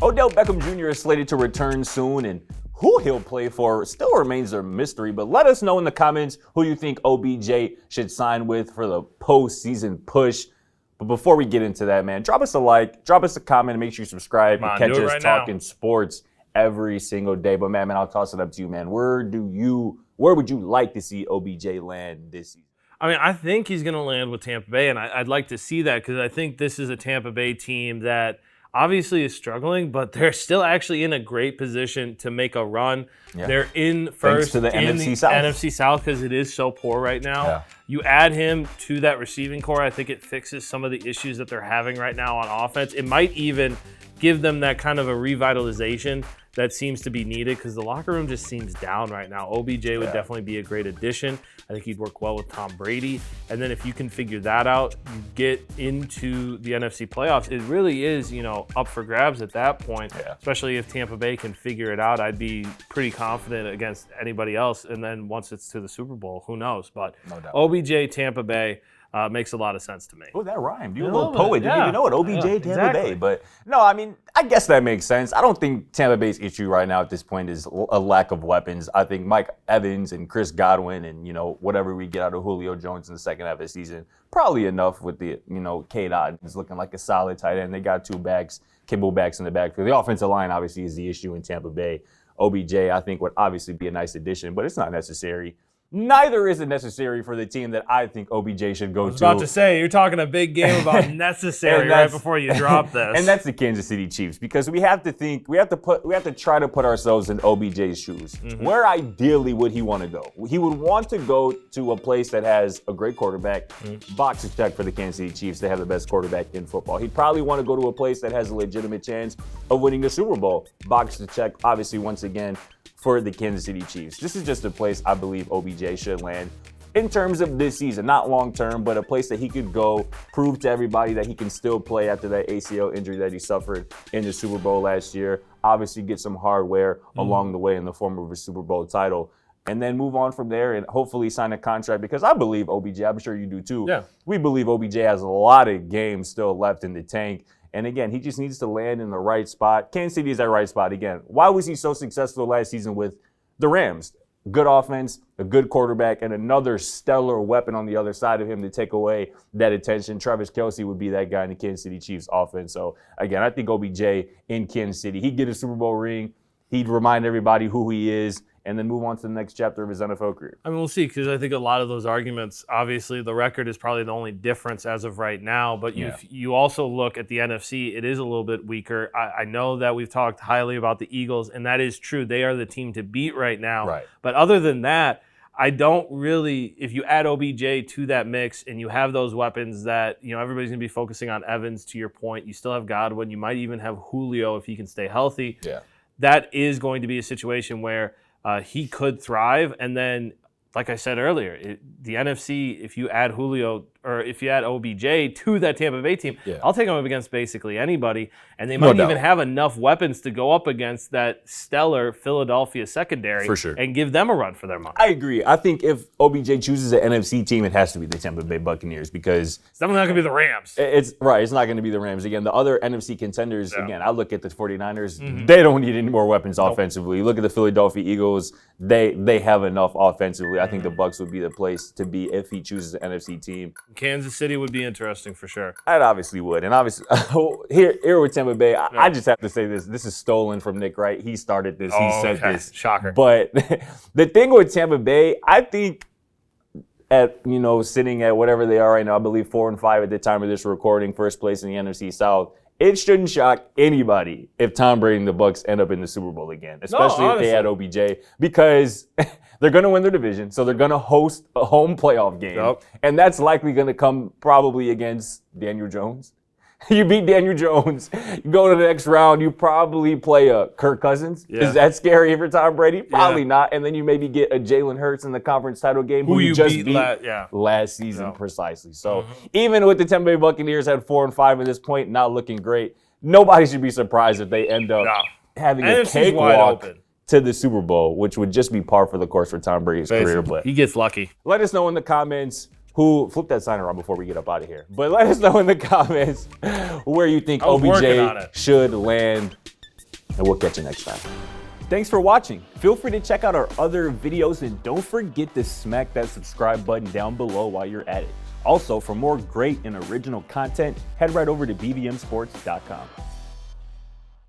Odell Beckham Jr. is slated to return soon, and who he'll play for still remains a mystery. But let us know in the comments who you think OBJ should sign with for the postseason push. But before we get into that, man, drop us a like, drop us a comment, and make sure you subscribe and catch us talking sports every single day. But man, I'll toss it up to you, man. Where would you like to see OBJ land this season? I mean, I think he's going to land with Tampa Bay, and I'd like to see that because I think this is a Tampa Bay team that obviously is struggling, but they're still actually in a great position to make a run. Yeah. They're in first to the in NFC South. NFC South because it is so poor right now. Yeah. You add him to that receiving core, I think it fixes some of the issues that they're having right now on offense. It might even give them that kind of a revitalization that seems to be needed because the locker room just seems down right now. OBJ would definitely be a great addition. I think he'd work well with Tom Brady. And then if you can figure that out, you get into the NFC playoffs. It really is, up for grabs at that point, especially if Tampa Bay can figure it out. I'd be pretty confident against anybody else. And then once it's to the Super Bowl, who knows? But no doubt. OBJ, Tampa Bay, makes a lot of sense to me. Oh, that rhymed. You're a little poet. You didn't even know it. OBJ, Tampa Bay. But no, I mean, I guess that makes sense. I don't think Tampa Bay's issue right now at this point is a lack of weapons. I think Mike Evans and Chris Godwin and, whatever we get out of Julio Jones in the second half of the season, probably enough with the, K-Dot is looking like a solid tight end. They got two backs, Kimball backs in the backfield. The offensive line obviously is the issue in Tampa Bay. OBJ, I think, would obviously be a nice addition, but it's not necessary. Neither is it necessary for the team that I think OBJ should go to. I was about to say, you're talking a big game about necessary right before you drop this. And that's the Kansas City Chiefs, because we have to try to put ourselves in OBJ's shoes. Mm-hmm. Where ideally would he want to go? He would want to go to a place that has a great quarterback. Box is checked for the Kansas City Chiefs. They have the best quarterback in football. He'd probably want to go to a place that has a legitimate chance of winning the Super Bowl. Box to check, obviously, once again, for the Kansas City Chiefs. This is just a place I believe OBJ should land in terms of this season, not long term, but a place that he could go, prove to everybody that he can still play after that ACL injury that he suffered in the Super Bowl last year. Obviously get some hardware along the way in the form of a Super Bowl title, and then move on from there and hopefully sign a contract, because I believe OBJ, I'm sure you do too. Yeah. We believe OBJ has a lot of games still left in the tank. And again, he just needs to land in the right spot. Kansas City is that right spot again. Why was he so successful last season with the Rams? Good offense, a good quarterback, and another stellar weapon on the other side of him to take away that attention. Travis Kelce would be that guy in the Kansas City Chiefs offense. So again, I think OBJ in Kansas City, he'd get a Super Bowl ring. He'd remind everybody who he is, and then move on to the next chapter of his NFL career. I mean, we'll see, because I think a lot of those arguments, obviously the record is probably the only difference as of right now, but you also look at the NFC, it is a little bit weaker. I know that we've talked highly about the Eagles, and that is true. They are the team to beat right now. Right. But other than that, I don't really, if you add OBJ to that mix and you have those weapons that, everybody's going to be focusing on Evans, to your point. You still have Godwin. You might even have Julio if he can stay healthy. Yeah. That is going to be a situation where he could thrive. And then, like I said earlier, the NFC, if you add Julio or if you add OBJ to that Tampa Bay team, I'll take him up against basically anybody. And they might even have enough weapons to go up against that stellar Philadelphia secondary and give them a run for their money. I agree. I think if OBJ chooses an NFC team, it has to be the Tampa Bay Buccaneers, because it's definitely not going to be the Rams. It's not going to be the Rams. Again, the other NFC contenders, again, I look at the 49ers, they don't need any more weapons offensively. You look at the Philadelphia Eagles, they have enough offensively. I think the Bucs would be the place to be if he chooses an NFC team. Kansas City would be interesting for sure. It obviously would. And obviously, here with Tampa Bay, I just have to say this. This is stolen from Nick Wright. He started this. He said this. Shocker. But the thing with Tampa Bay, I think at, sitting at whatever they are right now, I believe 4-5 at the time of this recording, first place in the NFC South, it shouldn't shock anybody if Tom Brady and the Bucs end up in the Super Bowl again, especially if they had OBJ, because they're going to win their division, so they're going to host a home playoff game, and that's likely going to come probably against Daniel Jones. You beat Daniel Jones, you go to the next round, you probably play a Kirk Cousins. Yeah. Is that scary for Tom Brady? Probably not. And then you maybe get a Jalen Hurts in the conference title game, who you just beat last season precisely. So even with the Tampa Bay Buccaneers at 4-5 at this point, not looking great, nobody should be surprised if they end up having a cakewalk to the Super Bowl, which would just be par for the course for Tom Brady's career. But he gets lucky. Let us know in the comments who, flip that sign around before we get up out of here. But let us know in the comments where you think OBJ should land and we'll catch you next time. Thanks for watching. Feel free to check out our other videos, and don't forget to smack that subscribe button down below while you're at it. Also, for more great and original content, head right over to bvmsports.com.